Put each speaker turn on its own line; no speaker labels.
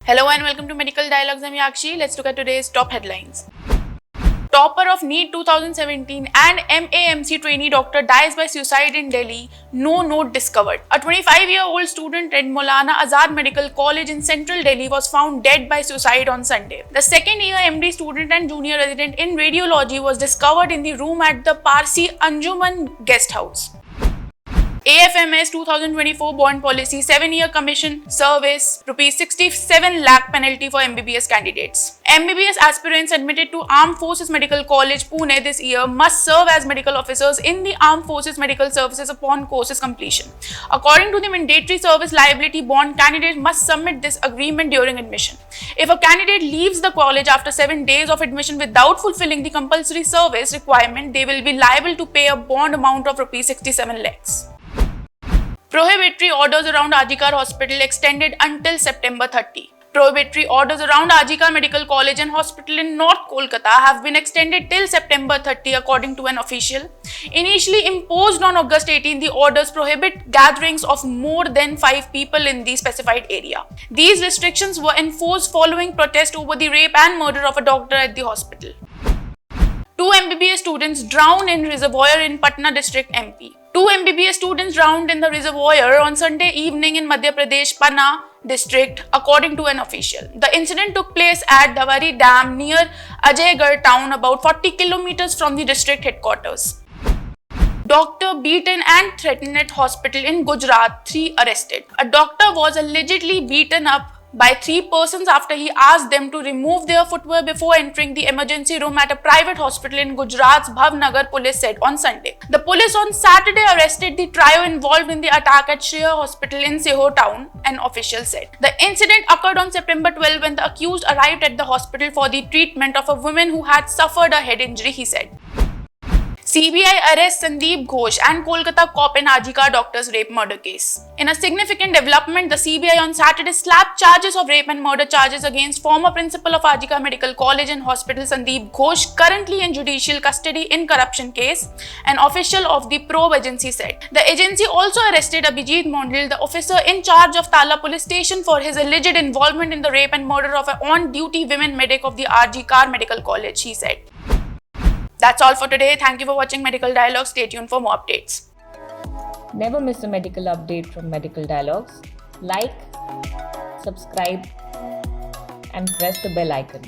Hello and welcome to Medical Dialogues. I'm Yakshi. Let's look at today's top headlines. Topper of NEET 2017 and MAMC trainee doctor dies by suicide in Delhi. No note discovered. A 25-year-old student at Maulana Azad Medical College in central Delhi was found dead by suicide on Sunday. The second-year MD student and junior resident in radiology was discovered in the room at the Parsi Anjuman guest house. AFMS 2024 bond policy 7-year commission service rupees 67 lakh penalty for MBBS candidates. MBBS aspirants admitted to Armed Forces Medical College Pune this year must serve as medical officers in the Armed Forces Medical Services upon courses completion. According to the mandatory service liability bond, candidates must submit this agreement during admission. If a candidate leaves the college after 7 days of admission without fulfilling the compulsory service requirement, they will be liable to pay a bond amount of rupees 67 lakhs. Prohibitory orders around Ajikar Hospital extended until September 30. Prohibitory orders around Ajikar Medical College and Hospital in North Kolkata have been extended till September 30 according to an official. Initially imposed on August 18, the orders prohibit gatherings of more than 5 people in the specified area. These restrictions were enforced following protest over the rape and murder of a doctor at the hospital. 2 MBBS students drowned in reservoir in Patna district, MP. 2 MBBS students drowned in the reservoir on Sunday evening in Madhya Pradesh, Panna district, according to an official. The incident took place at Davari Dam near Ajaygarh town, about 40 kilometers from the district headquarters. Doctor beaten and threatened at hospital in Gujarat, 3 arrested. A doctor was allegedly beaten up by 3 persons after he asked them to remove their footwear before entering the emergency room at a private hospital in Gujarat's Bhavnagar, police said on Sunday. The police on Saturday arrested the trio involved in the attack at Shreya Hospital in Sehor town, an official said. The incident occurred on September 12 when the accused arrived at the hospital for the treatment of a woman who had suffered a head injury, he said. CBI arrests Sandeep Ghosh and Kolkata cop in Ajikar doctor's rape murder case. In a significant development, the CBI on Saturday slapped charges of rape and murder charges against former principal of Ajikar Medical College and Hospital Sandeep Ghosh, currently in judicial custody in corruption case, an official of the probe agency said. The agency also arrested Abhijit Mondal, the officer in charge of Tala police station, for his alleged involvement in the rape and murder of an on-duty women medic of the Ajikar Medical College, he said. That's all for today. Thank you for watching Medical Dialogues. Stay tuned for more updates.
Never miss a medical update from Medical Dialogues. Like, subscribe, and press the bell icon.